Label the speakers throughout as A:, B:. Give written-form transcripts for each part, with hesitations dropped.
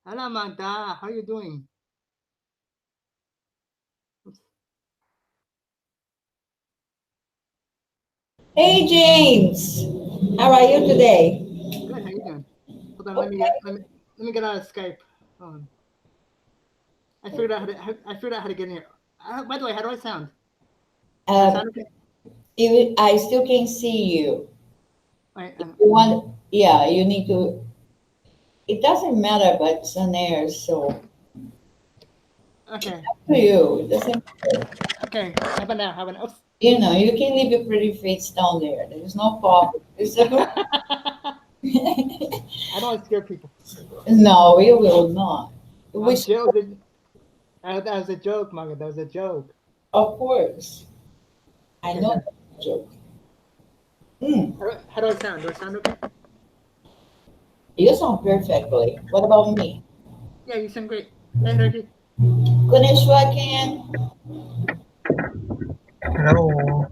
A: Hello, Magda. How are you doing?
B: Hey James, how are you today?
A: Good. How you doing? Hold on.
B: Okay.
A: Let me get out of Skype. I figured out how to get in here. By the way, how do I sound? Do I
B: Um,
A: sound okay?
B: I still can see you.
A: Wait,
B: If you want, yeah, you need to. It doesn't matter, but it's on air, so
A: okay.
B: to you. It doesn't.
A: Okay. How about now? How about now? Oops.
B: You can leave your pretty face down there. There's no problem. It's a group.
A: I don't want to scare people.
B: No, we will not. We
A: I'm
B: should,
A: joking. That was a joke, Magda. That was a joke.
B: of course. I
A: Okay,
B: know
A: here.
B: that's a joke. Hmm.
A: How do I sound? Do I sound okay?
B: You sound perfectly. What about me?
A: Yeah, you sound great. Hey, Herky.
B: Konnichiwa, Ken.
C: Hello.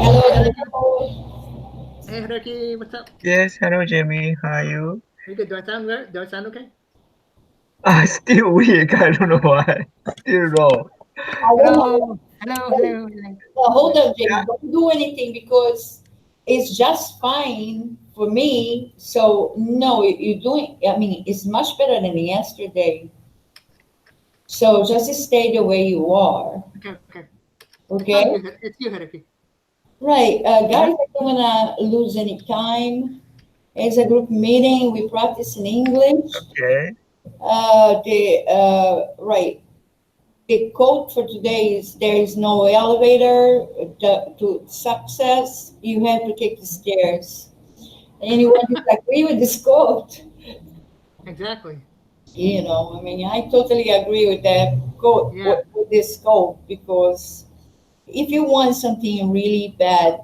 B: Hello,
A: Hey, Herky.
B: hello.
A: Hey, Herky. What's up?
C: Yes, hello, Jamie. How are you?
A: You good? Do I sound good? Do I sound okay?
C: Still weak. I don't know why. Still raw.
B: I don't know.
A: Hello. Hello. Hello. Hello.
B: Hold
A: Hello.
B: on, James. Don't do anything because it's just fine for me. So no, you're doing. I mean, it's much better than yesterday. So just stay the way you are.
A: Okay. Okay. It's not you.
B: Okay.
A: It's you, Herky.
B: Right, guys. I don't wanna lose any time. It's a group meeting. We practice in English.
C: Okay.
B: Right. The quote for today is there is no elevator to success. You have to take the stairs. Anyone disagree with this quote?
A: Exactly.
B: I mean, I totally agree with that quote,
A: Yeah.
B: with this quote, because if you want something really bad,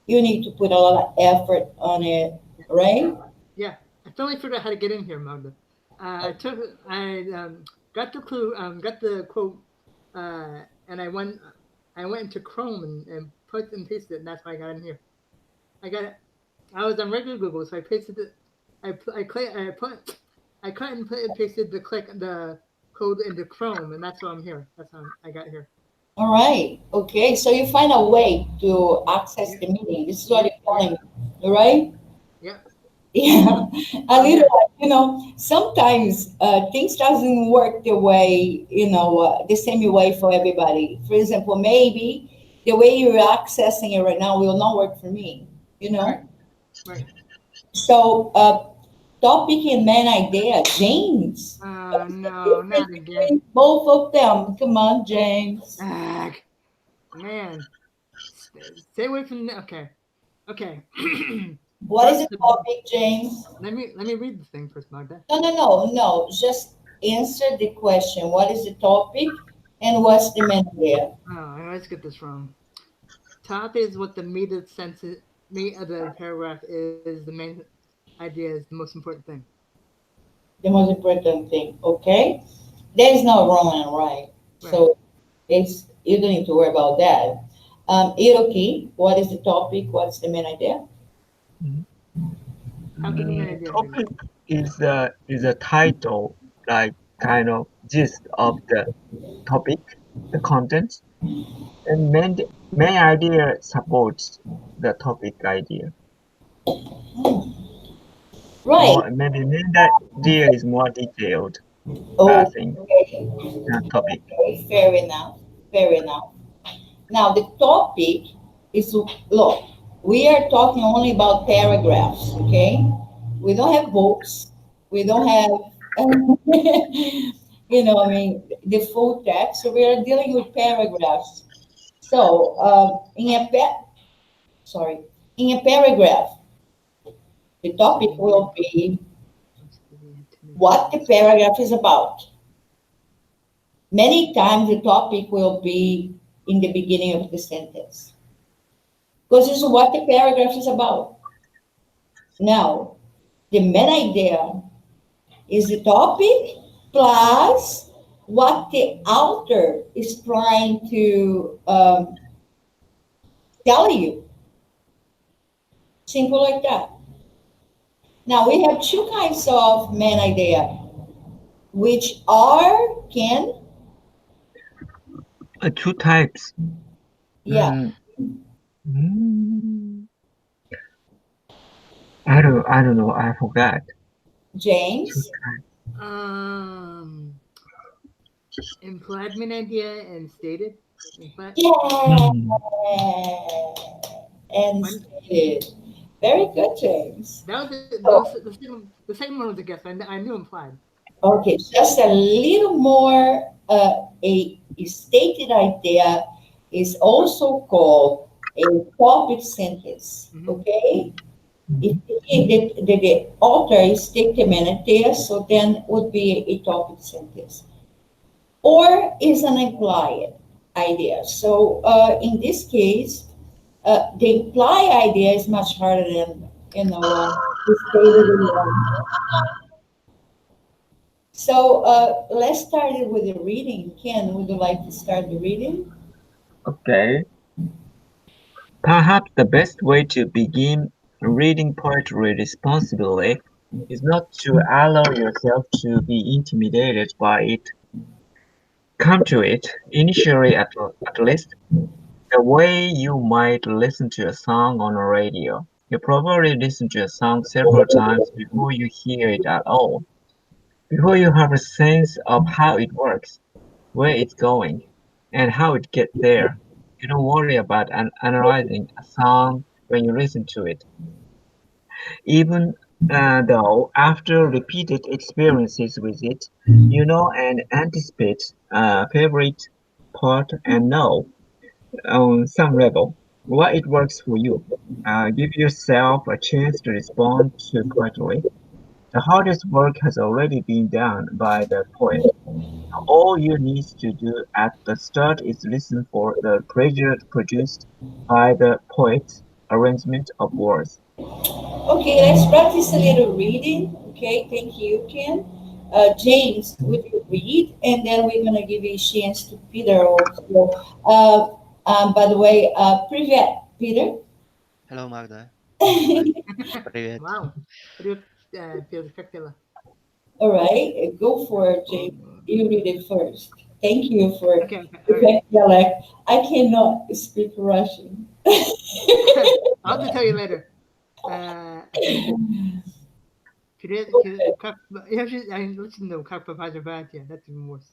B: you need to put a lot of effort on it, right?
A: Yeah. I finally figured out how to get in here, Magda. I got the clue, got the quote, and I went into Chrome and put and pasted it, and that's how I got in here. I got it. I was on regular Google, so I pasted it. I cut and put and pasted the code into Chrome, and that's why I'm here. That's how I got here.
B: All right. Okay. So you find a way to access
A: Yep.
B: the meeting. This is what
A: Yep.
B: you're
A: Yep.
B: telling me, all right?
A: Yep.
B: Yeah, a
A: I'm
B: little.
A: here.
B: Sometimes things doesn't work the way the same way for everybody. For example, maybe the way you're accessing it right now will not work for me. You
A: Right.
B: know.
A: Right.
B: So, topic and main idea, James. What's the
A: No,
B: difference
A: not again.
B: between both of them? Come on, James.
A: Ah, man. Stay away from. Okay. Okay.
B: What is
A: First,
B: the topic, James?
A: let me read the thing first, Magda.
B: No, no, no, no. Just answer the question. What is the topic and what's the main idea?
A: Oh, I always get this wrong. Top is what the meat of the paragraph is. The main idea is the most important thing.
B: The most important thing, okay? There is no wrong and right.
A: Right.
B: So it's you don't need to worry about that. Iroki, what is the topic? What's the main idea?
C: Mm,
A: How can you make an idea, Herky?
C: Topic is a title, like kind of gist of the topic, the content, and main idea supports the topic idea.
B: Right.
C: More maybe main idea is more detailed, I
B: Oh,
C: think,
B: okay.
C: than topic.
B: Okay, fair enough. Fair enough. Now the topic is look, we are talking only about paragraphs, okay? We don't have books. We don't have I mean the full text. So we are dealing with paragraphs. So sorry, in a paragraph, the
A: So
B: topic
A: you need
B: will be
A: too many
B: what the
A: tabs.
B: paragraph is about. Many times the topic will be in the beginning of the sentence because this is what the paragraph is about. Now, the main idea is the topic plus what the author is trying to tell you. Simple like that. Now we have two kinds of main idea, which are Ken.
C: Two types.
B: Yeah,
C: Mm, mm, I don't know. I forgot. Two
B: James.
C: types.
A: Um, implied main idea and stated. Implied.
B: Yeah,
C: Mm,
B: and
A: When,
B: stated. Very good, James.
A: that was
B: So,
A: the second one was a guess. I knew implied.
B: okay, just a little more. A stated idea is also called a topic sentence.
A: Hmm.
B: Okay, if
C: mhm.
B: the author is stating an idea, so then would be a topic sentence, or is an implied idea. So in this case, the implied idea is much harder than the stated one. So let's start it with the reading. Ken, would you like to start the reading?
C: Okay. Perhaps the best way to begin reading poetry responsibly is not to allow yourself to be intimidated by it. Come to it, initially at least, the way you might listen to a song on a radio. You probably listen to a song several times before you hear it at all, before you have a sense of how it works, where it's going, and how it gets there. You don't worry about analyzing a song when you listen to it, even though after repeated experiences with it, you know and anticipate a favorite part and know on some level why it works for you. Give yourself a chance to respond to poetry. The hardest work has already been done by the poet. All you need to do at the start is listen for the pleasure produced by the poet's arrangement of words.
B: Okay, let's practice a little reading. Okay, thank you, Ken. James, would you read? And then we're going to give a chance to Peter also. By the way, привет, Peter.
D: Hello, Magda.
B: All
D: Hi. Привет.
A: Wow. Привет, Pedro, как дела?
B: right, go for it, James. You read it first. Thank you for
A: Okay, okay,
B: the
A: all right.
B: dialect. I cannot speak Russian.
A: I'll have to tell you later. Okay. I listen to как попасть. That's even worse.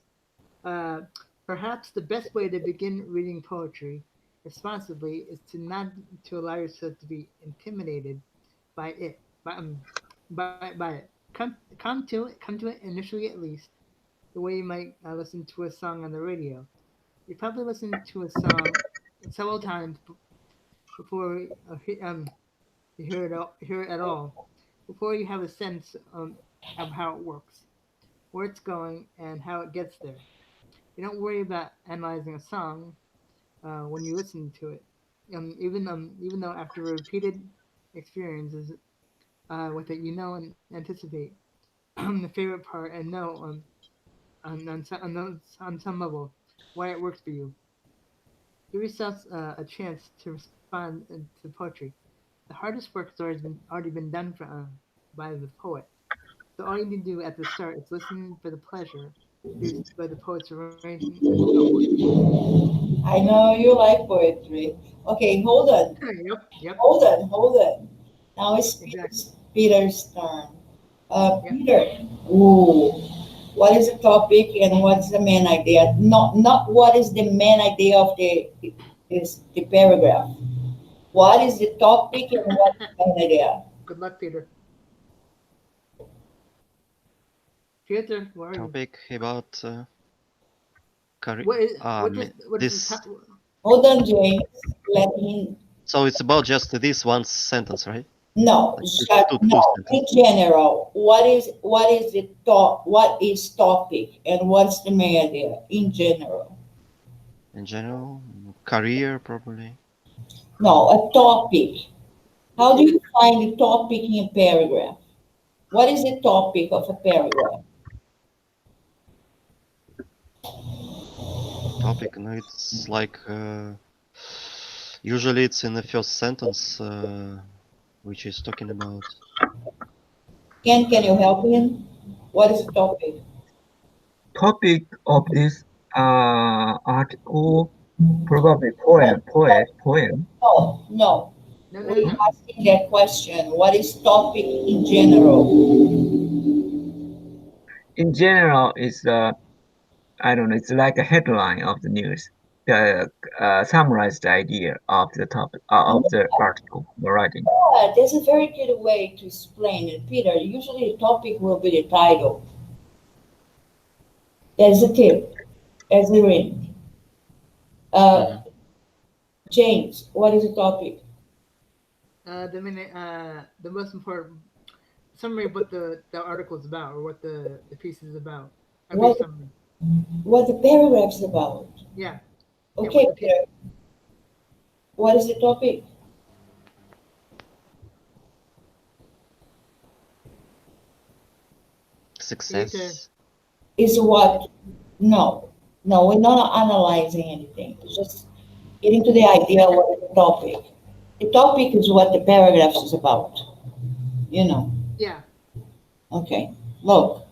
A: Uh, Perhaps the best way to begin reading poetry responsibly is to not to allow yourself to be intimidated by it. By it. Come to it initially at least the way you might listen to a song on the radio. You probably listen to a song several times before you hear it at all, before you have a sense of how it works, where it's going, and how it gets there. You don't worry about analyzing a song when you listen to it. Even though after repeated experiences with it, you know and anticipate the favorite part and know on some level why it works for you. Give yourself a chance to respond to poetry. The hardest work has already been done by the poet. So all you need to do at the start is listen for the pleasure produced by the poet's arrangement of words.
B: I know you like poetry. Okay, hold on.
A: Yep,
B: Hold on. Now it's
A: exactly.
B: Peter's turn.
A: Yep.
B: Peter, ooh, what is the topic and what's the main idea? Not what is the main idea of the paragraph. What is the topic and what is the main idea?
A: Good luck, Peter. Peter, where are you?
D: Topic about
A: What is what
D: me-
A: is what is
D: this.
A: the top?
B: Hold on, James. Let me.
D: So it's about just this one sentence, right?
B: No,
D: Like two
B: no. In
D: sentences.
B: general, what is the top? What is topic and what's the main idea in general?
D: In general, career probably.
B: No, a topic. How do you find the topic in a paragraph? What is the topic of a paragraph?
D: Topic, no, it's like usually it's in the first sentence, which is talking about
B: Ken, can you help him? What is the topic?
C: Topic of this article probably poem.
B: No, no.
A: No, no,
B: We're
A: no.
B: asking that question. What is topic in general?
C: In general, it's I don't know. It's like a headline of the news. The summarized idea of the topic of the article you're writing.
B: Yeah, that's a very good way to explain it, Peter. Usually the topic will be the title. That's a tip, as a ring.
D: Mhm.
B: James, what is the topic?
A: The most important summary of what the article is about, or what the piece is about. A brief
B: What
A: summary.
B: what the paragraph's about?
A: Yeah. Yeah,
B: Okay,
A: what the piece.
B: Peter, what is the topic?
D: Success.
B: Is what? No, no, we're not analyzing anything. It's just getting to the idea of what is the topic. The topic is what the paragraph is about. You know.
A: Yeah.
B: Okay. Look,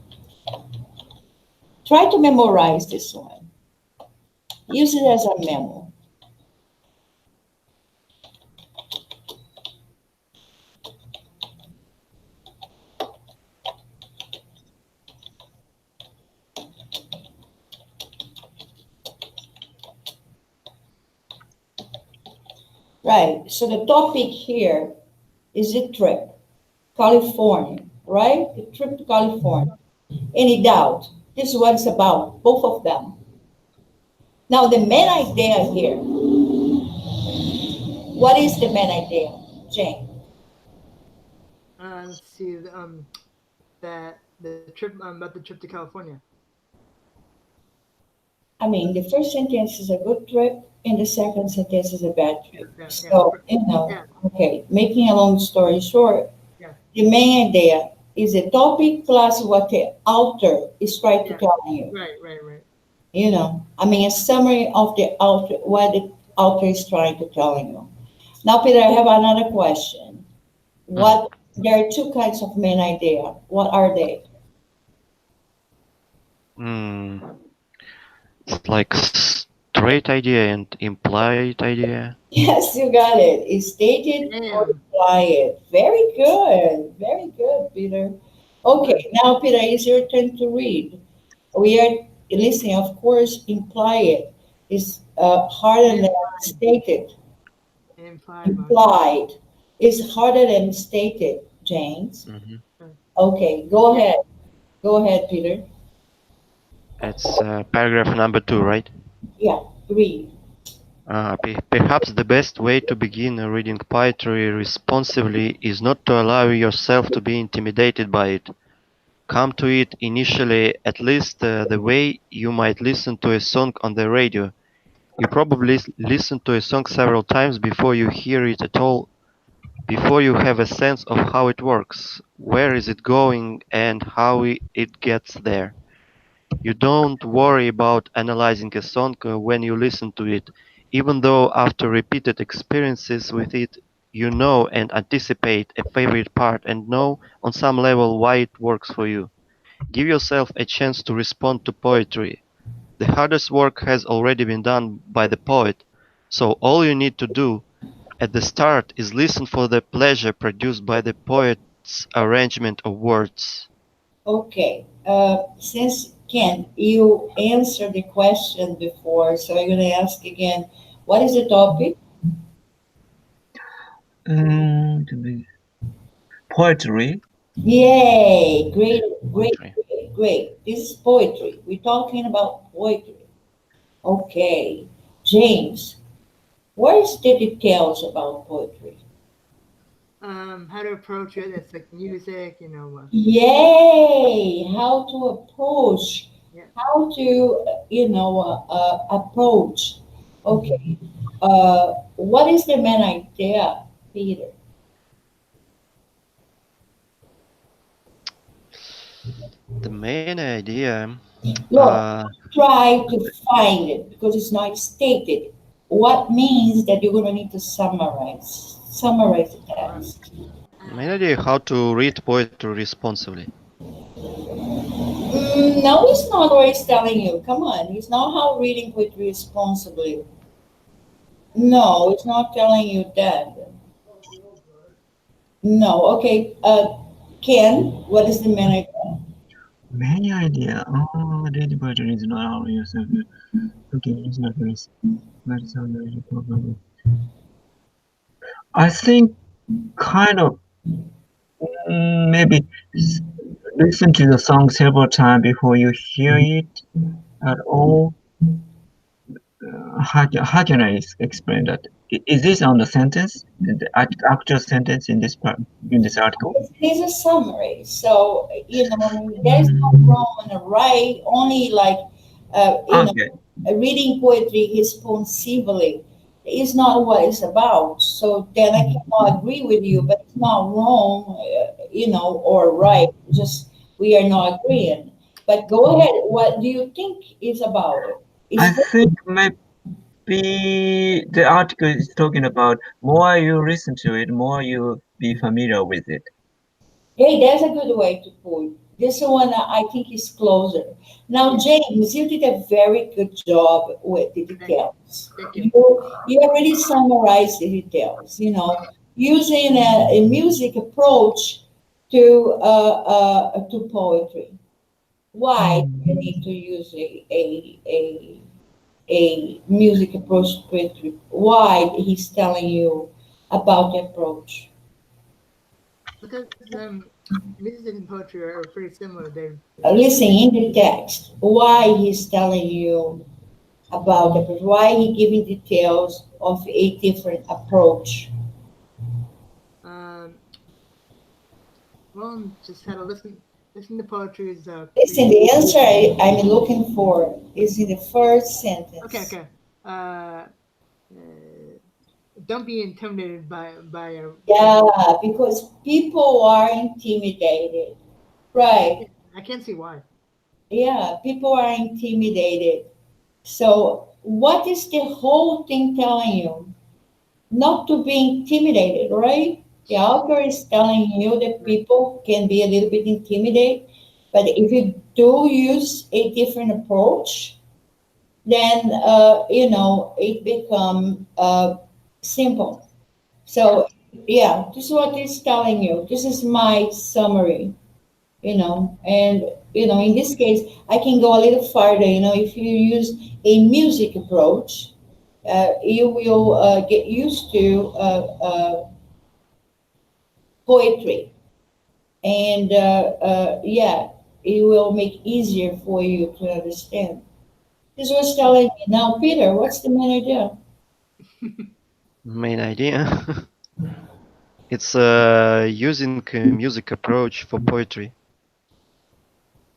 B: try to memorize this one. Use it as a memo. Right. So the topic here is the trip, California, right? The trip to California. Any doubt? This is what it's about, both of them. Now, the main idea here, what is the main idea, Jane?
A: Let's see. That the trip about the trip to California.
B: I mean, the first sentence is a good trip, and the second sentence is a bad trip.
A: Yeah.
B: So, you know,
A: Yeah.
B: okay, making a long story short,
A: Yeah.
B: the main idea is a topic plus what the author is trying to
A: Yeah.
B: tell you.
A: Right.
B: You know, I mean, a summary of the author, what the author is trying to tell you. Now, Peter, I have another question. What, there are two kinds of main idea. What are they?
D: It's like straight idea and implied idea.
B: Yes, you got it. It's stated or
A: Damn.
B: implied. Very good, Peter. Okay, now, Peter, it's your turn to read. We are listening, of course, implied is harder than stated.
A: Implied.
B: Implied is harder than stated, James.
D: Mhm.
B: Okay, go ahead. Go ahead, Peter.
D: It's paragraph number 2, right?
B: Yeah, read.
D: Perhaps the best way to begin reading poetry responsively is not to allow yourself to be intimidated by it. Come to it initially at least the way you might listen to a song on the radio. You probably listen to a song several times before you hear it at all, before you have a sense of how it works, where is it going, and how it gets there. You don't worry about analyzing a song when you listen to it, even though after repeated experiences with it, you know and anticipate a favorite part and know on some level why it works for you. Give yourself a chance to respond to poetry. The hardest work has already been done by the poet, so all you need to do at the start is listen for the pleasure produced by the poet's arrangement of words.
B: Okay. Since Ken, you answered the question before, so I'm going to ask again. What is the topic?
C: To be poetry.
B: Yay! Great, great,
D: Poetry.
B: great. This is poetry. We're talking about poetry. Okay. James, what is the details about poetry?
A: How to approach it. It's like music.
B: Yay! How to approach.
A: Yeah.
B: How to, approach. Okay. What is the main idea, Peter?
D: The main idea,
B: Look, try to find it because it's not stated. What means that you're going to need to summarize the text.
D: Main idea how to read poetry responsibly.
B: No, it's not what he's telling you. Come on, it's not how reading poetry responsibly. No, it's not telling you that. No, okay. Ken, what is the main idea?
C: Many idea. Oh, read poetry is not how yourself. Okay, it's not this. That is how you probably. I think kind of maybe listen to the song several times before you hear it at all. How can I explain that? Is this on the sentence, the actual sentence in this part, in this article?
B: It is a summary. So, there's no wrong and right, only like,
C: Okay.
B: reading poetry responsibly is not what it's about. So then I cannot agree with you, but it's not wrong, or right. Just we are not agreeing. But go ahead. What do you think is about it?
C: I
B: It's
C: think maybe the article is talking about more you listen to it, more you be familiar with it.
B: Hey, that's a good way to put it. This one I think is closer. Now, James, you did a very good job with the details.
A: Thank you.
B: You already summarized the details, using a music approach to poetry. Why do you need to use a music approach to poetry? Why he's telling you about the approach?
A: Because music and poetry are pretty similar. They're
B: Listen in the text why he's telling you about it, why he giving details of a different approach.
A: well, just had to listen to poetry is
B: Listen, the answer I'm looking for is in the first sentence.
A: okay. Don't be intimidated by a
B: Yeah, because people are intimidated, right?
A: I can't see why.
B: Yeah, people are intimidated. So what is the whole thing telling you? Not to be intimidated, right? The author is telling you that people can be a little bit intimidated, but if you do use a different approach, then it become simple. So yeah, this is what it's telling you. This is my summary, and in this case, I can go a little farther. If you use a music approach, you will get used to poetry, and yeah, it will make easier for you to understand. This was telling me. Now, Peter, what's the main idea?
D: Main idea. It's using a music approach for poetry.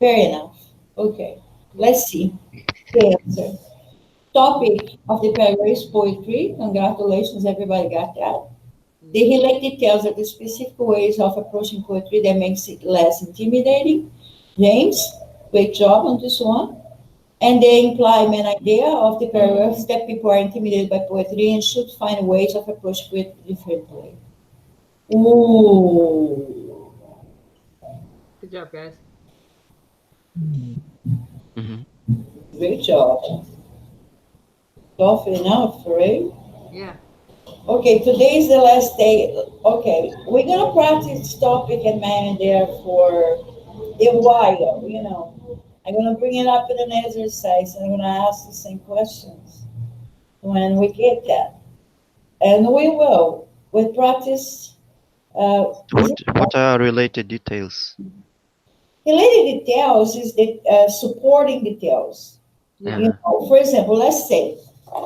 B: Fair enough. Okay, let's see the answer. Topic of the paragraph is poetry. Congratulations, everybody got that. The Hilek details are the specific ways of approaching poetry that makes it less intimidating. James, great job on this one. And they imply an idea of the paragraphs that people are intimidated by poetry and should find ways of approaching it differently. Ooh.
A: Good job, guys.
D: Mhm.
B: Great job. Tough enough, right?
A: Yeah.
B: Okay, today is the last day. Okay, we're gonna practice this topic and man there for a while, I'm gonna bring it up in an exercise and I'm gonna ask the same questions when we get that. And we will. With practice,
D: What are related details?
B: related details is the supporting details.
A: Yeah.
B: For example, let's say,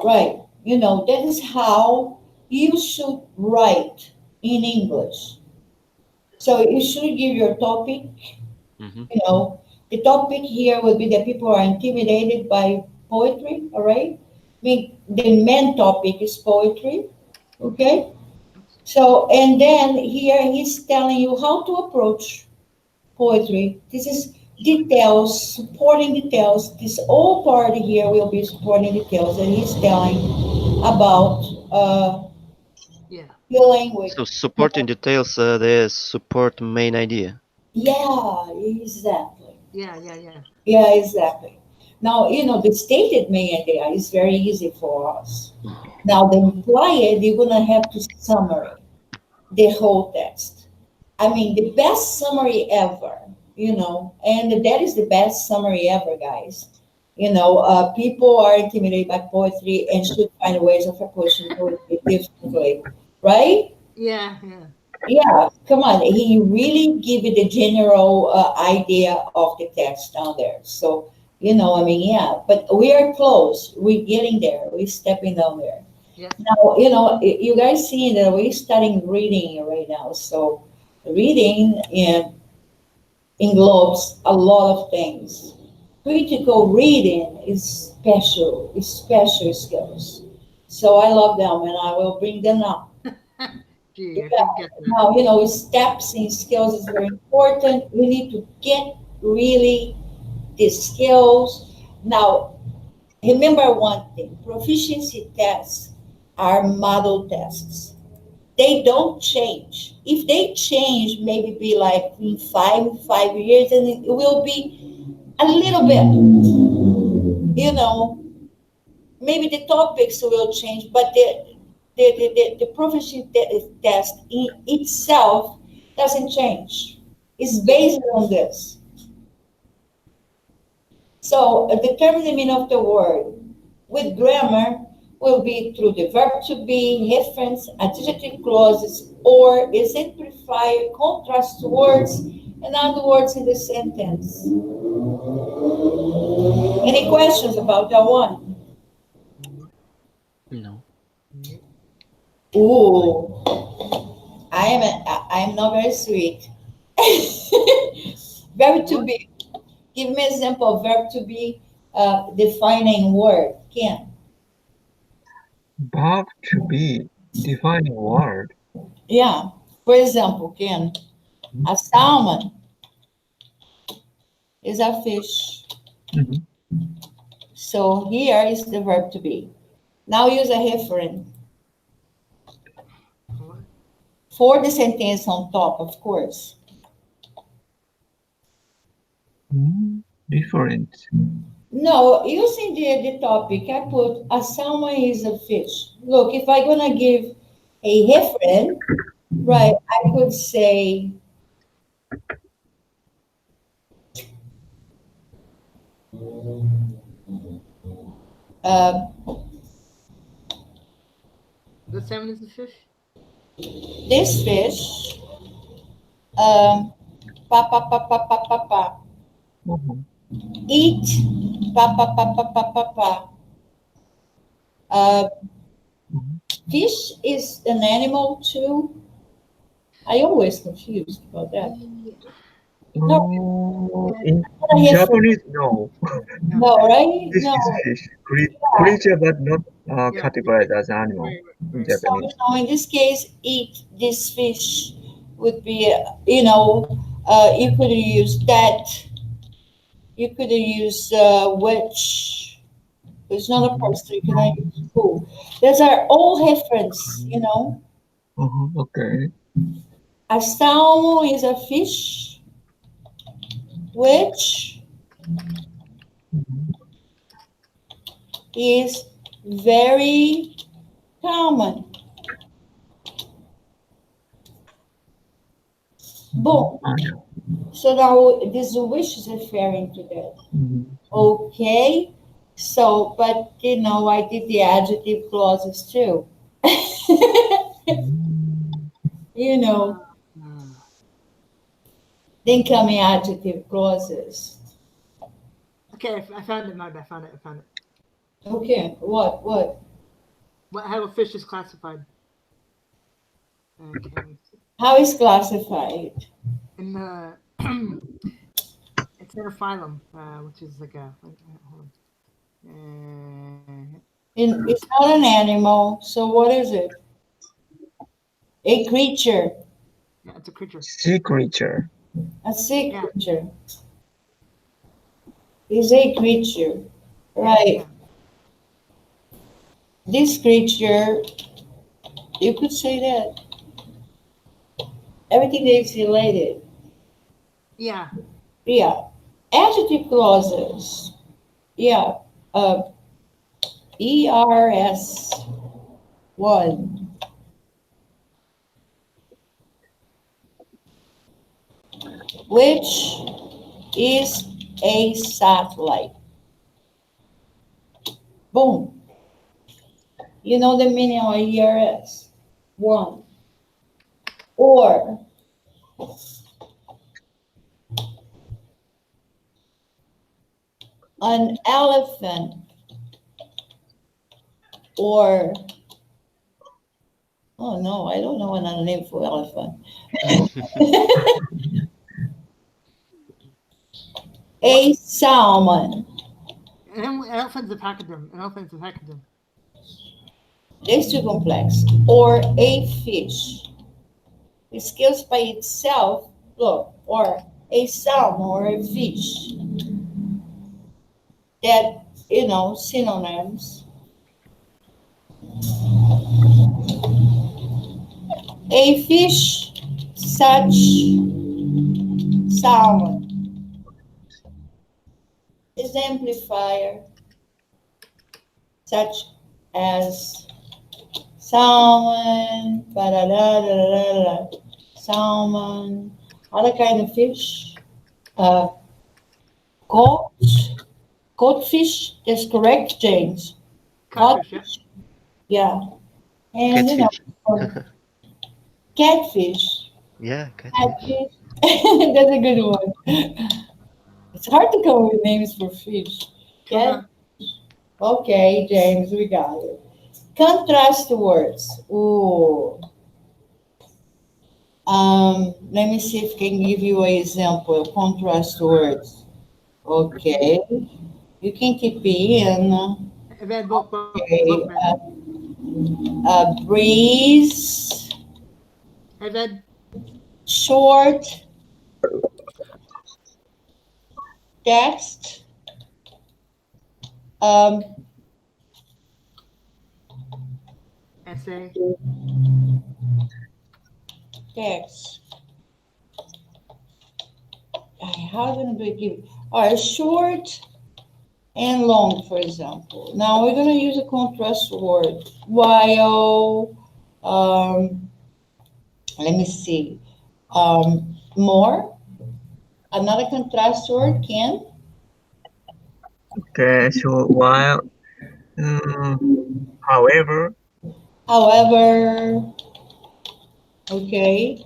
B: right, that is how you should write in English. So you should give your topic.
D: Mhm.
B: The topic here will be that people are intimidated by poetry, all right? The main topic is poetry, okay? So, and then here he's telling you how to approach poetry. This is details, supporting details. This whole part here will be supporting details, and he's telling about
A: Yeah.
B: Filling with,
D: So supporting details the support main idea.
B: yeah, exactly.
A: Yeah. Yeah. Yeah.
B: Yeah, exactly. Now, the stated main idea is very easy for us. Now, the implied, you're going to have to summary the whole text. I mean, the best summary ever, and that is the best summary ever, guys. People are intimidated by poetry and should find ways of approaching poetry differently, right?
A: Yeah. Yeah.
B: Yeah, come on. He really give you the general idea of the text down there. So, I mean, yeah, but we are close. We're getting there. We're stepping down there.
A: Yes.
B: Now, you guys see that we're starting reading right now. So, reading englobes a lot of things. Critical reading is special skills. So I love them and I will bring them up.
A: Gee, I
B: Yeah.
A: forget that.
B: Now, steps in skills is very important. We need to get really the skills. Now, remember one thing, proficiency tests are model tests. They don't change. If they change, maybe be like in 5 years, and it will be a little bit, maybe the topics will change, but the proficiency test in itself doesn't change. It's based on this. So determine the meaning of the word with grammar will be through the verb to be, reference, adjective clauses, or exemplify contrast words and other words in the sentence. Any questions about that one?
D: No.
B: Ooh, I am not very sweet. Verb to be. Give me an example of verb to be defining word. Ken.
C: Verb to be defining word.
B: Yeah. For example, Ken, a salmon is a fish.
C: Mhm.
B: So here is the verb to be. Now use a referent for the sentence on top, of course.
C: Different.
B: No, using the topic, I put a salmon is a fish. Look, if I'm gonna give a referent, right, I could say uh,
A: The salmon is a fish.
B: this fish, um, pa pa pa pa pa pa pa,
C: Mhm.
B: eat, pa pa pa pa pa pa pa. Uh,
C: Mhm.
B: Fish is an animal too. I always confused about that. No,
C: Oh, in
B: not a reference.
C: Japanese, no.
B: No, right?
C: Fish
B: No.
C: is fish.
B: Yeah.
C: Creature, but not
A: Yeah.
C: categorized as animal
A: Right.
C: in
A: Right.
B: So,
C: Japanese.
B: in this case, eat this fish would be, you could use that. You could use which. It's not a person. You can use who. Those are all reference.
C: Okay.
B: A salmon is a fish, which
C: Mhm.
B: is very common. Boom.
C: I know.
B: So now this wish is referring to that.
C: Mhm.
B: Okay. So, but I did the adjective clauses too.
C: Mhm.
B: you know,
A: Uh,
B: the incoming adjective clauses.
A: okay, I found it, Magda. I found it. I found it.
B: Okay. What?
A: How a fish is classified. Okay.
B: How is classified?
A: In the it's in a phylum, which is like a. Hold on.
B: It's not an animal. So what is it? A creature.
A: Yeah, it's a creature.
C: Sea creature.
B: A sea
A: Yeah.
B: creature. Is a creature. Right.
A: Yeah.
B: This creature You could say that. Everything that is related.
A: Yeah.
B: Yeah. Adjective clauses. Yeah. ERS 1. Which is a satellite. Boom. You know the meaning of ERS? 1. Or an elephant, or oh no, I don't know another name for elephant. A salmon.
A: An elephant's a pachyderm. An elephant's a pachyderm.
B: It's too complex. Or a fish. It scales by itself. Look, or a salmon or a fish. That, synonyms. A fish such salmon. Exemplifier such as salmon, salmon, other kind of fish, goldfish, that's correct, James.
A: Codfish,
B: Yeah. And
D: Catfish.
B: Catfish.
D: Yeah, catfish.
B: That's a good one. It's hard to come up with names for fish.
A: Tuna.
B: Okay, James, we got it. Contrast words. Ooh. Let me see if I can give you an example of contrast words. Okay. You can keep in.
A: I've had both.
B: Okay. Breeze.
A: I've had
B: Short. Text.
A: essay.
B: Text. How do we give? All right, short and long, for example. Now we're going to use a contrast word. While, let me see. More. Another contrast word, Ken.
C: Okay, so while, however,
B: Okay.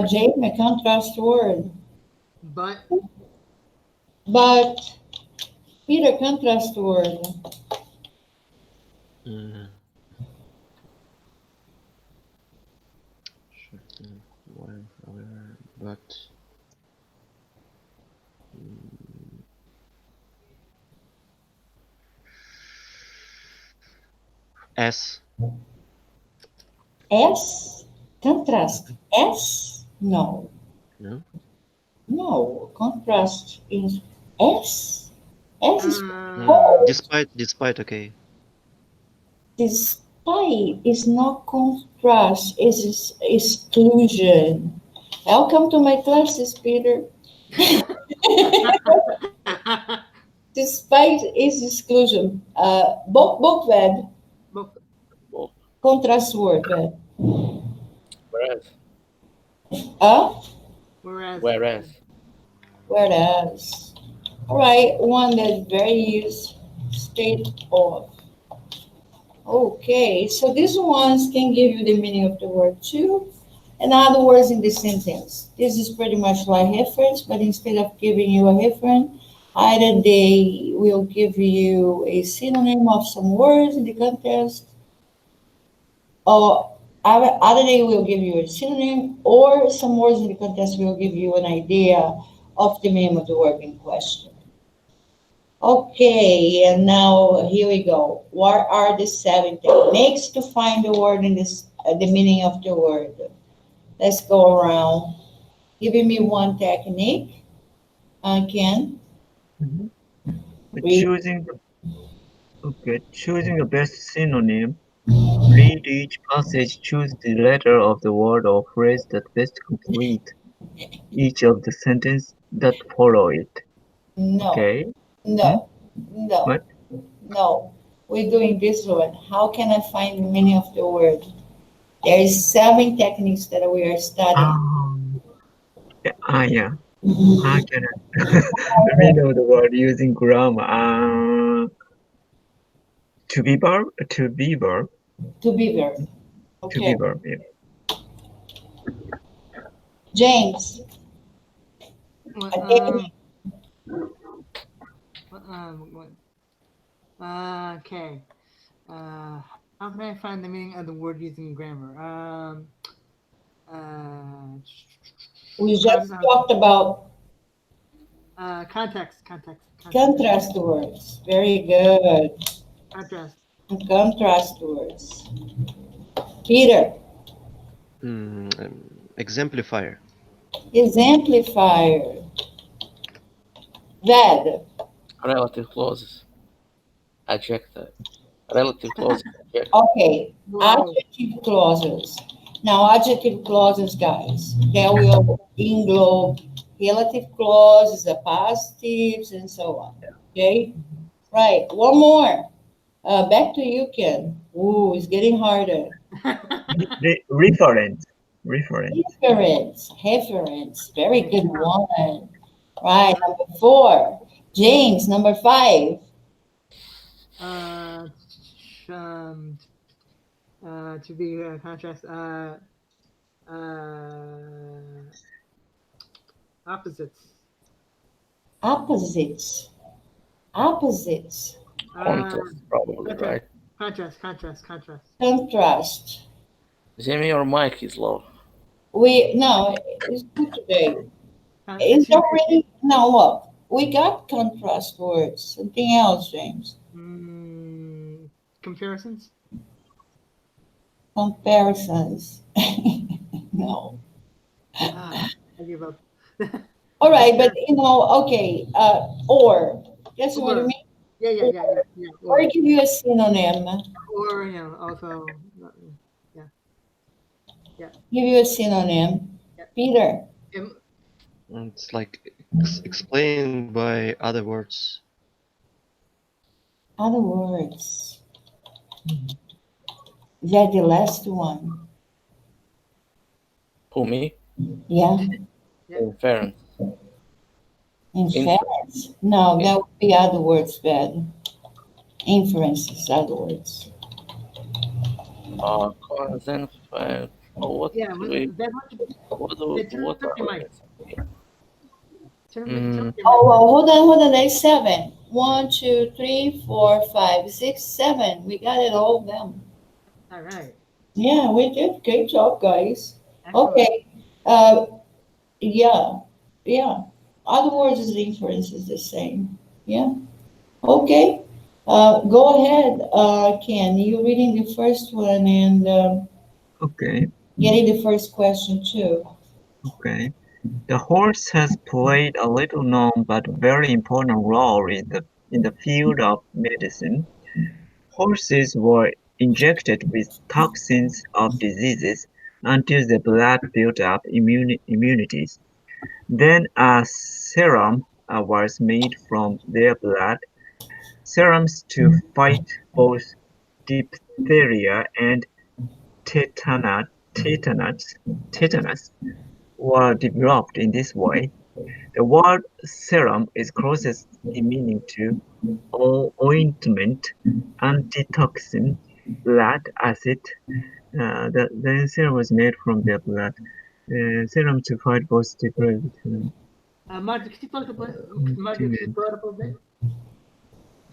B: Jake, a contrast word.
A: But
B: But, Peter, contrast word.
D: Mm. However, but S.
B: S. Contrast. S. No.
D: No.
B: No. Contrast is S. S is
D: Despite. Okay.
B: despite is not contrast, is exclusion. Welcome to my classes, Peter. Despite is exclusion. Bokved, contrast word.
E: Whereas.
A: whereas.
B: Whereas. All right, one that's very straight off. Okay, so these ones can give you the meaning of the word too, and other words in the sentence. This is pretty much like reference, but instead of giving you a reference, either they will give you a synonym of some words in the context, or either they will give you a synonym, or some words in the context will give you an idea of the meaning of the word in question. Okay, and now here we go. What are the 7 techniques to find the word in this, the meaning of the word? Let's go around. Giving me one technique. Ken? Read.
C: choosing the best synonym Read each passage, choose the letter of the word or phrase that best complete each of the sentences that follow it.
B: No,
C: Okay?
B: no, no,
C: What?
B: no. We're doing this one. How can I find the meaning of the word? There is 7 techniques that we are studying.
C: Yeah. How can I? The meaning of the word using grammar. To be verb, to be verb,
B: To be verb.
C: to be
B: Okay.
C: verb. Yeah.
B: James,
A: What,
B: a technique.
A: okay. How can I find the meaning of the word using grammar? Uh,
B: We just
A: con-
B: talked about
A: context.
B: contrast words. Very good.
A: Contrast.
B: Contrast words. Peter,
D: Exemplifier.
B: exemplifier. Ved,
E: Relative clauses. Adjective. Relative clauses. Adjective.
B: okay.
A: Whoa.
B: Adjective clauses. Now, adjective clauses, guys, they will englobe relative clauses, the positives, and so on. Okay? Right. One more. Back to you, Ken. Ooh, it's getting harder.
C: Reference. Reference.
B: Reference. Very good one. Right. Number 4. James, number 5.
A: uh, um, to be contrast. Opposites.
B: Opposites. Opposites.
E: Contrast, probably, right?
A: Contrast.
B: Contrast.
E: Jamie, your mic is low.
B: No, it's good today. It's
A: Excuse me.
B: already, now look, we got contrast words. Something else, James.
A: Comparisons.
B: Comparisons. No.
A: I give up.
B: All right, but okay, or. Guess what I
A: Or.
B: mean?
A: Yeah.
B: Or give you a synonym.
A: Or also. Yeah.
B: Give you a synonym.
A: Yeah.
B: Peter.
D: It's like explained by other words.
B: Other words. That the last one.
E: Who, me?
B: Yeah.
E: Inference.
B: Inference. No, that would be other words, bad. Inferences, other words.
E: Then, what
A: Yeah.
E: do we,
A: That
E: what
A: turn
E: are
A: up your
E: we
A: mic.
E: missing?
A: Turn up your mic.
B: Oh, well, hold on. There's 7. 1, 2, 3, 4, 5, 6, 7. We got it all of them.
A: All right.
B: Yeah, we did. Great job, guys.
A: Excellent.
B: Okay. Yeah. Other words is the inference is the same. Yeah. Okay. Go ahead, Ken. You reading the first one and
C: Okay.
B: getting the first question too.
C: Okay. The horse has played a little known but very important role in the field of medicine. Horses were injected with toxins of diseases until the blood built up immunities. Then a serum was made from their blood. Serums to fight both diphtheria and tetanus, tetanus were developed in this way. The word serum is closest in meaning to ointment, antitoxin, blood acid. The serum was made from their blood. Serum to fight both diphtheria.
A: Margie, could you pull up Margie, could you pull it up a little bit?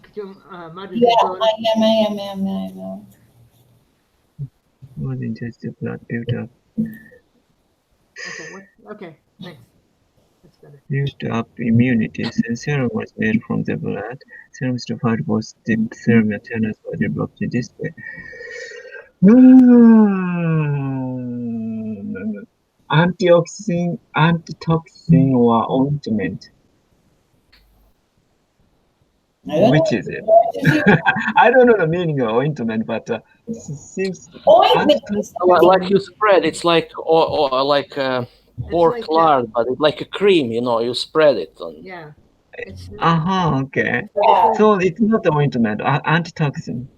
A: Could you, Margie,
B: Yeah,
A: pull it up?
B: I am.
C: More than just the blood built up.
A: Okay, thanks. That's better.
C: Built up immunities, and serum was made from the blood. Serums to fight both diphtheria and tetanus were developed in this way. Antitoxin or ointment.
B: I don't
C: Which is it?
B: know.
C: I don't know the meaning of ointment, but seems
B: Ointment is
E: Like you spread, it's like or like pork
A: like
E: lard, but it's like a cream. You know, you spread it on.
A: yeah. It's
C: okay.
B: yeah,
C: So it's not the ointment, antitoxin.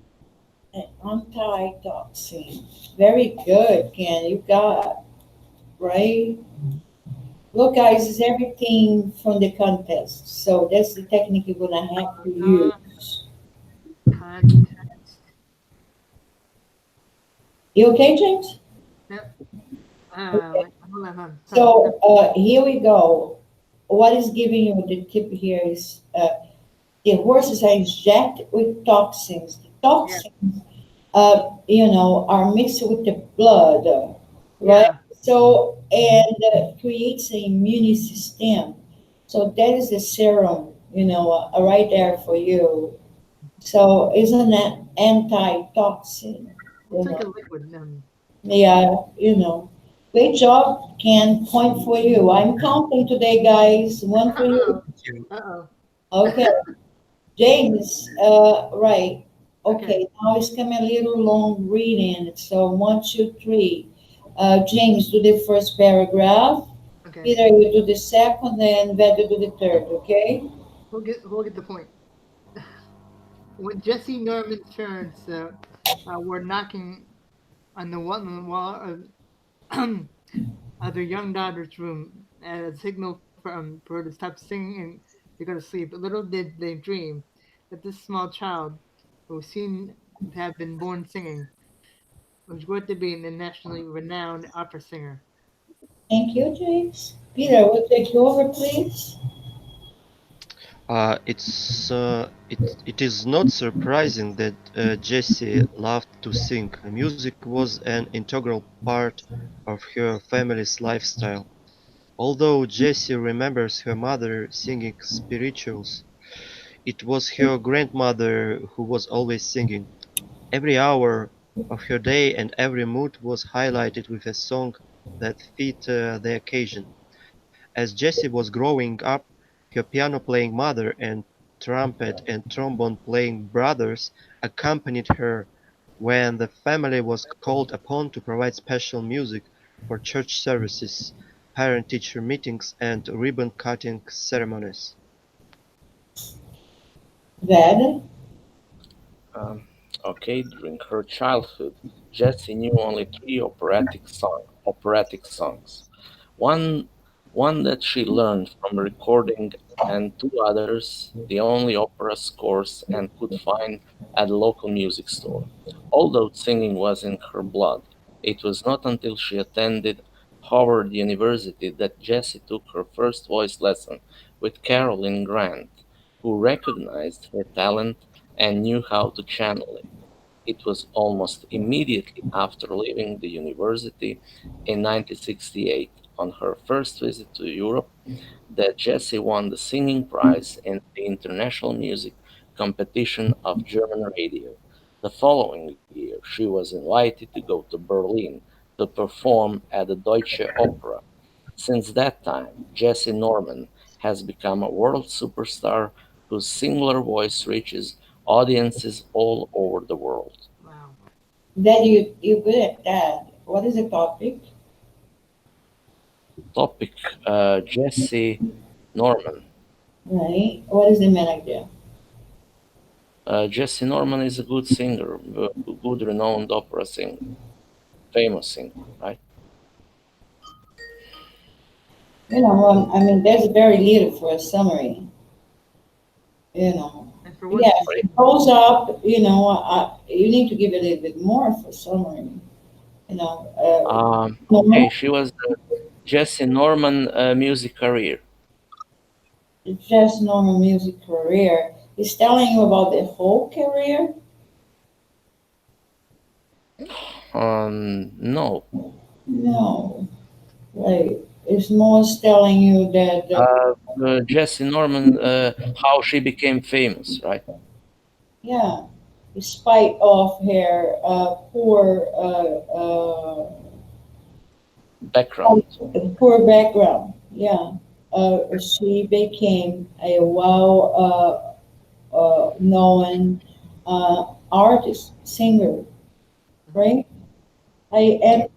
B: an antitoxin. Very good, Ken. You got right. Look, guys, it's everything from the contest. So that's the technique you're gonna have to use.
A: context.
B: You okay, James?
A: Yep. Hold on.
B: So here we go. What is giving you the tip here is the horses are injected with toxins. The toxins, are mixed with the blood, right?
A: Yeah.
B: So, and creates an immune system. So that is the serum, right there for you. So it's an antitoxin,
A: It's like a liquid.
B: yeah, Great job, Ken. Point for you. I'm counting today, guys. One for you.
A: Uh-oh.
B: Okay. James, right. Okay, now it's coming a little long reading. So 1, 2, 3. James, do the first paragraph.
A: Okay.
B: Peter, you do the second, and Vedder do the third, okay?
A: We'll get the point. When Jesse Norman's parents were knocking on the wall of their young daughter's room as a signal for her to stop singing and to go to sleep, little did they dream that this small child, who seemed to have been born singing, was going to be a nationally renowned opera singer.
B: Thank you, James. Peter, will take you over, please.
D: It is not surprising that Jessie loved to sing. Music was an integral part of her family's lifestyle. Although Jessie remembers her mother singing spirituals, it was her grandmother who was always singing. Every hour of her day and every mood was highlighted with a song that fit the occasion. As Jessie was growing up, her piano-playing mother and trumpet and trombone-playing brothers accompanied her when the family was called upon to provide special music for church services, parent-teacher meetings, and ribbon-cutting ceremonies.
B: Vedder?
E: Okay, during her childhood, Jessie knew only three operatic songs. One one that she learned from recording, and two others, the only opera scores and could find at a local music store. Although singing was in her blood, it was not until she attended Howard University that Jessie took her first voice lesson with Carolyn Grant, who recognized her talent and knew how to channel it. It was almost immediately after leaving the university in 1968, on her first visit to Europe, that Jessie won the singing prize in the International Music Competition of German Radio. The following year, she was invited to go to Berlin to perform at the Deutsche Opera. Since that time, Jessie Norman has become a world superstar whose singular voice reaches audiences all over the world.
A: Wow.
B: Then you're good at that. What is the topic?
E: Topic Jessie Norman.
B: Right. What is the main idea?
E: Jessie Norman is a good singer, a good renowned opera singer, famous singer, right?
B: There's very little for a summary.
A: And for one,
B: Yeah, it goes up, you need to give it a little bit more for summary.
E: Okay, she was Jessie Norman music career.
B: Just normal music career. He's telling you about the whole career?
E: No.
B: No. Right. It's more telling you that,
E: Jessie Norman, how she became famous, right?
B: yeah, despite of her
E: Background.
B: poor background, yeah, she became a known artist, singer, right? I am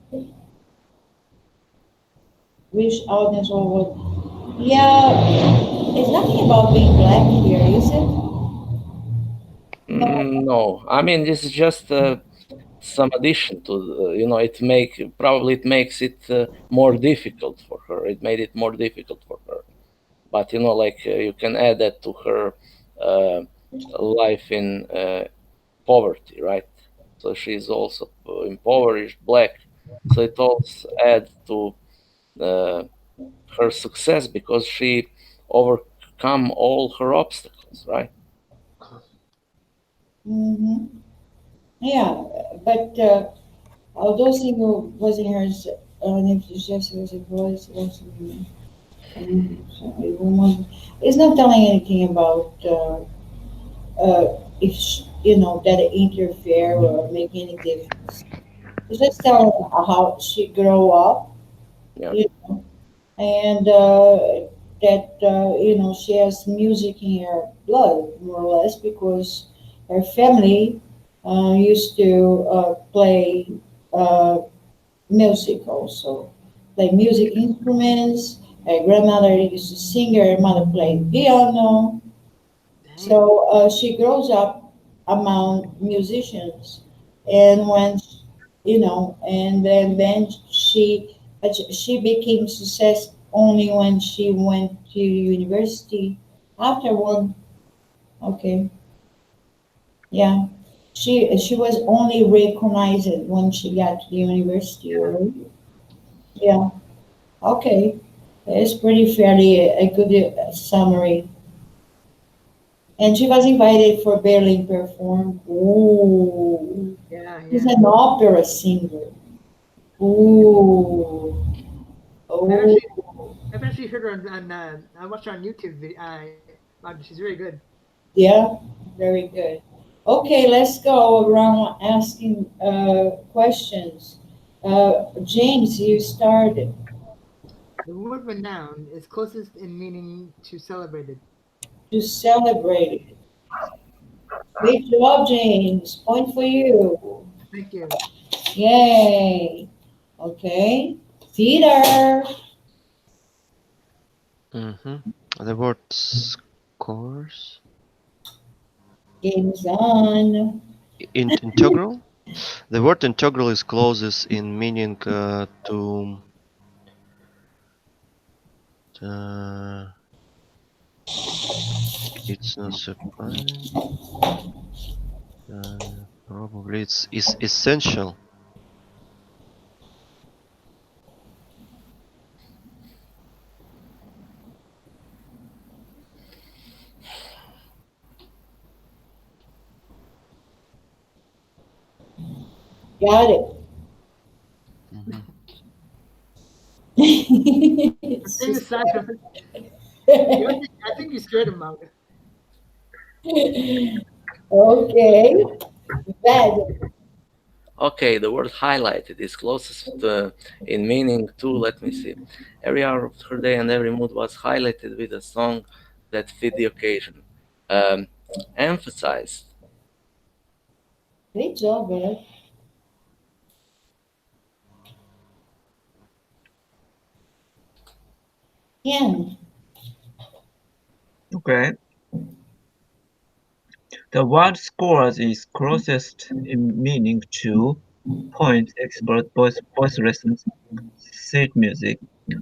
B: which audience or what? Yeah, it's nothing about being black here, is it? No.
E: No, I mean this is just some addition to it makes it more difficult for her. It made it more difficult for her. But you can add that to her uh, life in poverty, right? So she's also impoverished, black. So it also adds to uh, her success because she overcome all her obstacles, right?
B: Hmm. Yeah, but although singer wasn't hers, if it's just was a voice, a woman, it's not telling anything about if that it interfere or make any difference. It's just telling how she grow up,
E: Yeah.
B: you know, and that she has music in her blood, more or less, because her family used to play uh, music also, play music instruments. Her grandmother used to sing. Her mother played piano.
A: Dang.
B: So she grows up among musicians, and and then she became success only when she went to university. After one, okay, yeah, she was only recognized when she got to the university. Right? Yeah, okay, it's pretty fairly a good summary. And she was invited for Berlin perform. Ooh,
A: Yeah,
B: she's
A: yeah.
B: an opera singer. Ooh,
A: I've
B: oh,
A: actually, I've actually heard her I watched her on YouTube. She's very good.
B: yeah, very good. Okay, let's go around asking questions. James, you started
A: The word renown is closest in meaning to celebrated.
B: to celebrate it. Great job, James. Point for you.
A: Thank you.
B: Yay. Okay, Peter.
D: hmm The word scores.
B: Game's on.
D: Integral. The word integral is closest in meaning to it's not surprising. Probably it's essential.
B: Got it.
D: hmm
B: It's
A: Thing
B: just
A: aside, I think you scared him, Manga.
B: okay. Bad.
E: Okay, the word highlighted is closest in meaning to, let me see. Every hour of her day and every mood was highlighted with a song that fit the occasion. Um, emphasized.
B: Great job, man. Ken.
C: Okay. The word scores is closest in meaning to points, expert, voice lessons, sheet music.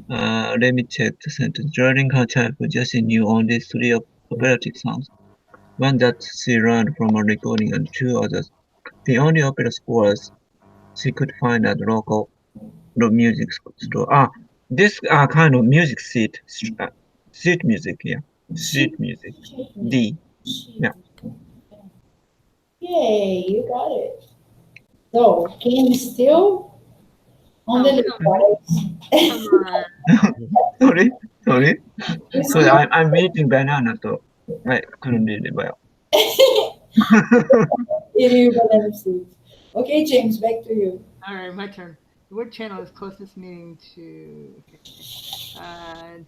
C: Let me check the sentence. During her childhood, Jessie knew only three operatic songs. One that she learned from a recording and two others. The only opera scores she could find at local music store. This kind of music sheet music, yeah. Sheet
B: Sheep.
C: music.
B: Sheep music.
C: D,
B: Sheep.
C: yeah.
B: Yay, you got it. So, Ken is still on the
A: Come,
B: lead,
A: come on.
C: Sorry, sorry.
B: guys.
C: Sorry, I'm eating banana, so I couldn't read it well.
B: You banana seeds. Okay, James, back to you.
A: All right, my turn. The word channel is closest meaning to uh,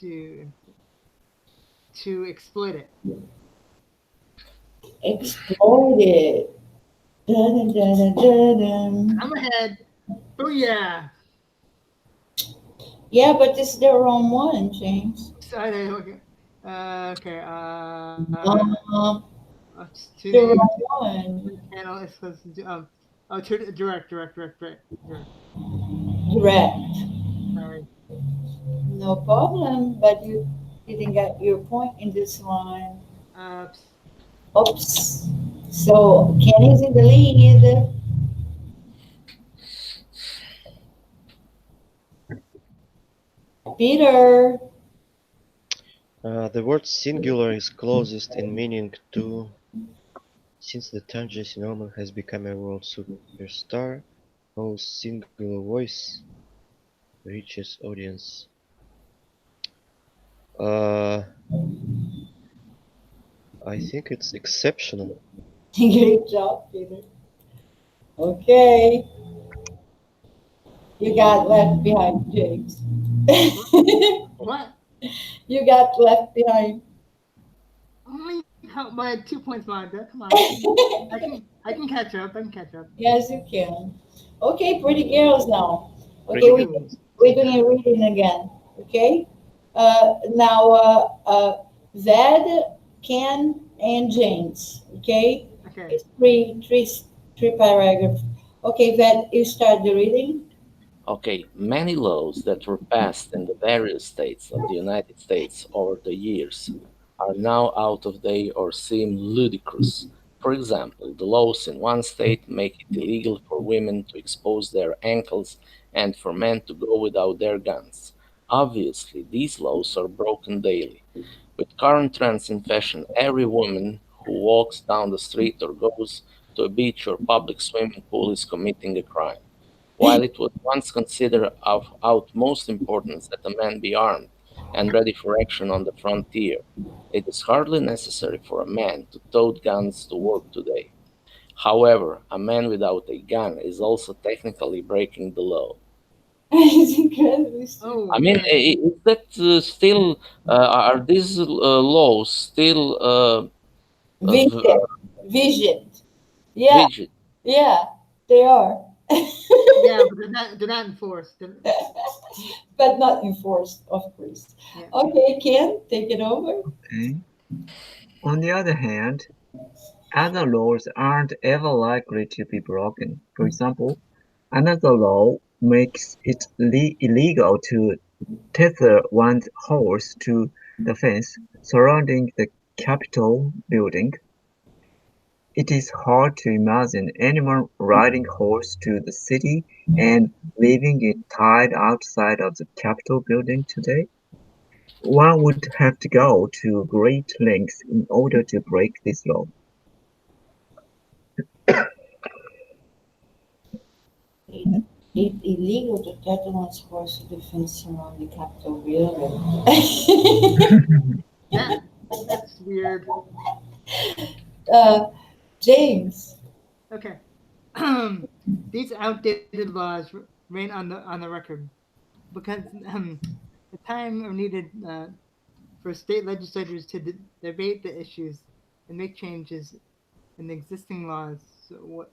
A: to to exploit it.
B: Exploited. Dun, dun, dun, dun, dun.
A: I'm ahead. Oh yeah.
B: Yeah, but it's the wrong one, James.
A: Sorry. Okay. Okay.
B: Um,
A: To
B: the
A: name
B: wrong one.
A: channel is supposed to oh, to direct.
B: Direct.
A: Sorry.
B: No problem, but you didn't get your point in this one.
A: Uh,
B: Oops. So Kenny's in the lead. Peter.
D: The word singular is closest in meaning to since the time Jesse Norman has become a world superstar whose singular voice reaches audience. Uh, I think it's exceptional.
B: Great job, Peter. Okay. You got left behind, James.
A: what?
B: You got left behind.
A: Only help by 2 points, Magda. Come on. I can catch up. I can catch up.
B: Yes, you can. Okay, pretty girls now. Okay,
D: Pretty
B: we,
D: good.
B: we're doing reading again. Okay? Now, Ved, Ken, and James. Okay?
A: Okay.
B: It's three paragraphs. Okay, Ved, you start the reading.
E: Okay, many laws that were passed in the various states of the United States over the years are now out of date or seem ludicrous. For example, the laws in one state make it illegal for women to expose their ankles and for men to go without their guns. Obviously, these laws are broken daily. With current trends in fashion, every woman who walks down the street or goes to a beach or public swimming pool is committing a crime. While it was once considered of utmost importance that a man be armed and ready for action on the frontier, it is hardly necessary for a man to tote guns to work today. However, a man without a gun is also technically breaking the law.
B: It's incredibly stupid.
A: Oh
E: I mean,
A: man.
E: is that still, are these laws still
B: Vision. Vision. Yeah,
E: rigid?
B: yeah, they are.
A: Yeah, but they're not enforced.
B: But not enforced, of course.
A: Yeah.
B: Okay, Ken, take it over.
C: Okay. On the other hand, other laws aren't ever likely to be broken. For example, another law makes it illegal to tether one's horse to the fence surrounding the Capitol building. It is hard to imagine anyone riding horse to the city and leaving it tied outside of the Capitol building today. One would have to go to great lengths in order to break this law.
B: It's illegal to tether one's horse to the fence around the Capitol building.
A: That that's weird.
B: uh, James.
A: Okay. These outdated laws remain on the record because the time are needed for state legislators to debate the issues and make changes in the existing laws. So what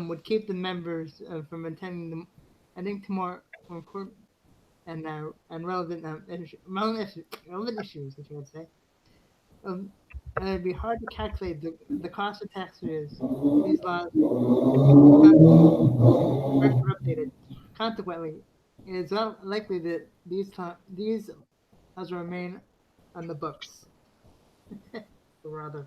A: would keep the members from attending to more important and relevant relevant issues, I should say. Um, and it'd be hard to calculate the cost of taxpayers if these laws were updated. Consequently, it is not likely that these laws will remain on the books. Or rather,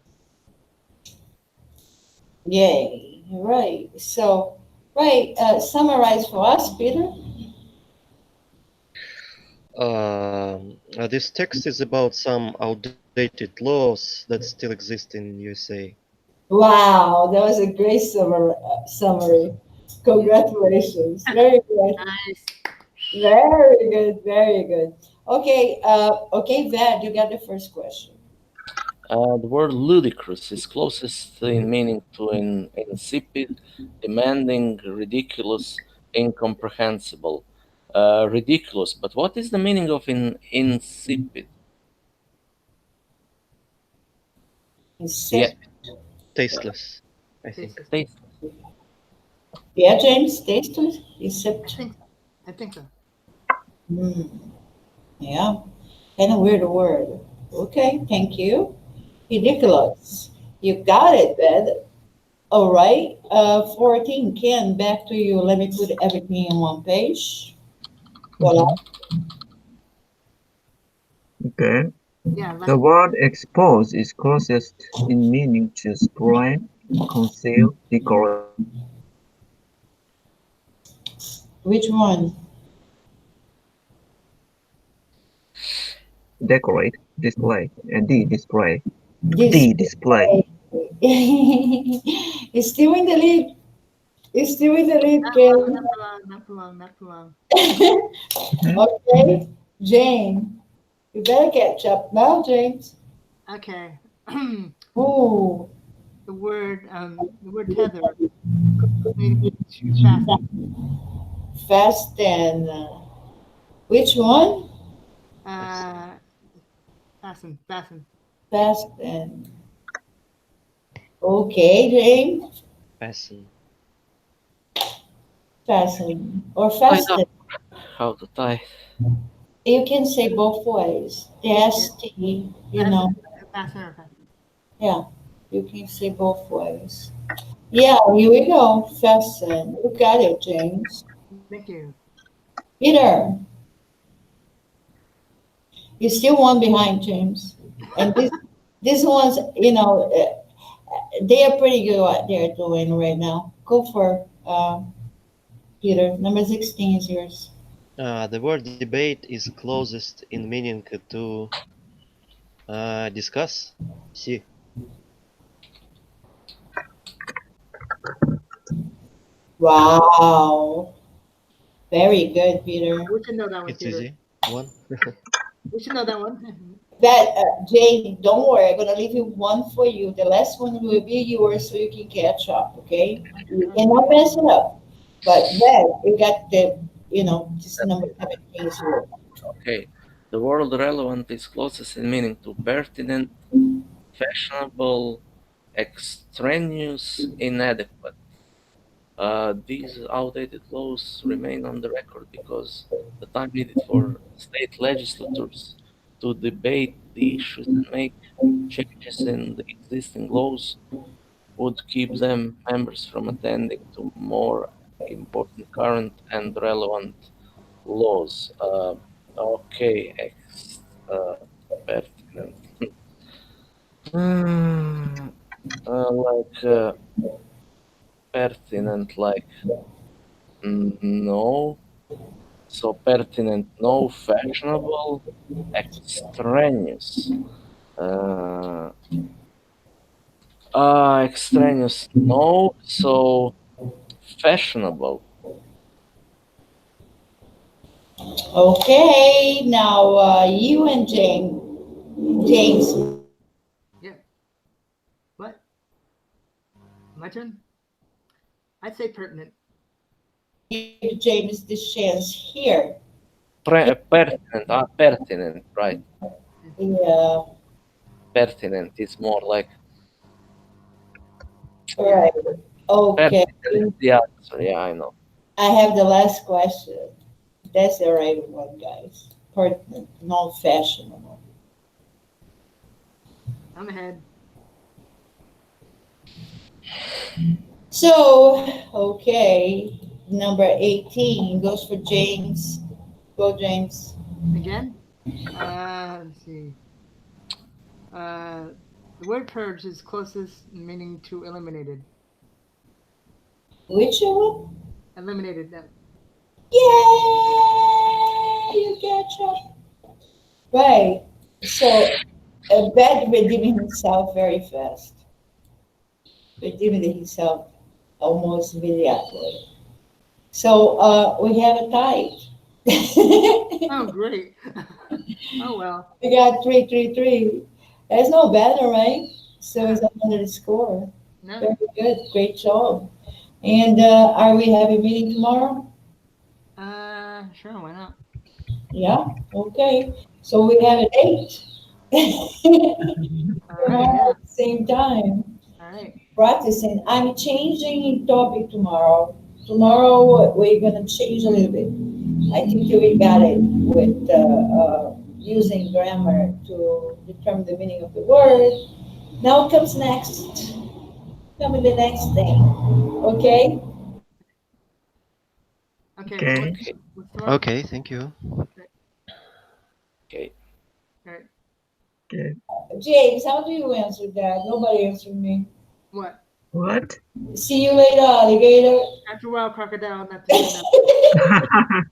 B: Yay. Right. So, right. Summarize for us, Peter.
D: This text is about some outdated laws that still exist in USA.
B: Wow, that was a great summary. Congratulations. Very good.
A: nice.
B: Very good. Very good. Okay. Okay, Ved, you got the first question.
E: The word ludicrous is closest in meaning to insipid, demanding, ridiculous, incomprehensible. Ridiculous, but what is the meaning of insipid?
B: Insect.
D: Tasteless, I think.
A: Tasteless.
E: Taste.
B: Yeah, James, tasteless? Insect.
A: I think so.
B: Yeah, kind of weird word. Okay, thank you. Ridiculous. You got it, Ben. All right. 14, Ken, back to you. Let me put everything in one page. Voila.
C: Okay.
A: Yeah.
C: The word expose is closest in meaning to spread, conceal, decorate.
B: Which one?
C: Decorate, display, and display.
B: This.
C: Display.
B: It's still in the lead. It's still in the lead,
A: Not
B: Ken.
A: for long. Not for long. Not for long. Not for long.
C: Mhm.
B: Okay, Jane, you better catch up now, James.
A: Okay.
B: Ooh,
A: The word tether meaning to fasten.
B: fast and which one?
A: Uh, fasten.
B: Fast and okay, Jane.
D: Fasten.
B: Fasten or
E: I
B: fasten.
E: know how to tie.
B: You can say both ways. The ST, you know,
A: Fasten or fasten.
B: yeah, you can say both ways. Yeah, here we go. Fasten. You got it, James.
A: Thank you.
B: Peter, you're still one behind, James. And this one's, they are pretty good what they're doing right now. Go for Peter. Number 16 is yours.
D: The word debate is closest in meaning to discuss. See,
B: Wow. Very good, Peter.
A: We should know that one,
D: it's
A: Peter.
D: easy. One.
A: We should know that one.
B: That Jane, don't worry. I'm gonna leave you one for you. The last one will be yours, so you can catch up. Okay? You cannot mess it up. But then you got just number 17 is yours.
E: Okay. The word relevant is closest in meaning to pertinent, fashionable, extraneous, inadequate. These outdated laws remain on the record because the time needed for state legislatures to debate the issues and make changes in the existing laws would keep them members from attending to more important current and relevant laws. Okay, pertinent. Hmm, like pertinent, like no. So pertinent, no. Fashionable, extraneous. Uh, extraneous, no. So fashionable.
B: Okay, now you and James.
A: Yeah. What? My turn? I'd say pertinent.
B: Give James this chance here.
E: Pertinent, pertinent, right?
B: Yeah,
E: Pertinent is more like
B: right. Okay.
E: pertinent is the answer. Yeah, I know.
B: I have the last question. That's the right one, guys. Pertinent, not fashionable.
A: I'm ahead.
B: So, okay, number 18 goes for James. Go, James.
A: Again? Let's see. The word purge is closest meaning to eliminated.
B: Which one?
A: Eliminated.
B: Yay! You catch up. Right. So, Bad redeeming himself very fast. Redeeming himself almost immediately. So, we have a tie.
A: Oh, great. Oh, well.
B: We got 3-3-3. That's no better, right? So it's under the score.
A: No.
B: Very good. Great job. And are we having a meeting tomorrow?
A: Sure, why not?
B: Yeah. Okay. So we have a date. tomorrow at the same time.
A: All right.
B: Practicing. I'm changing topic tomorrow. Tomorrow we're gonna change a little bit. I think we got it with using grammar to determine the meaning of the word. Now comes next. Come with the next thing. Okay?
A: Okay.
C: Okay.
E: Okay.
A: What's tomorrow?
D: Okay, thank you.
E: Okay.
A: All right.
C: Okay.
B: James, how do you answer that? Nobody answered me.
A: What?
C: What?
B: See you later, alligator.
A: After a while, crocodile, not to see that.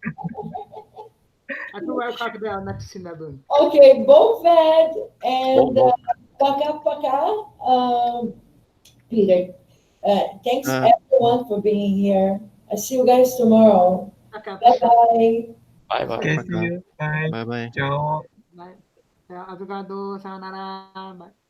A: After a while, crocodile, not to see baboon.
B: Okay, Bofed and
E: Bobo.
B: Paka Paka. Peter, thanks
D: Uh,
B: everyone for being here. I'll see you guys tomorrow.
A: Okay.
B: Bye bye.
E: Bye bye.
C: Okay, see you. Bye.
D: Bye bye.
C: Ciao.
A: Bye. Arigato. Sayonara. Bye.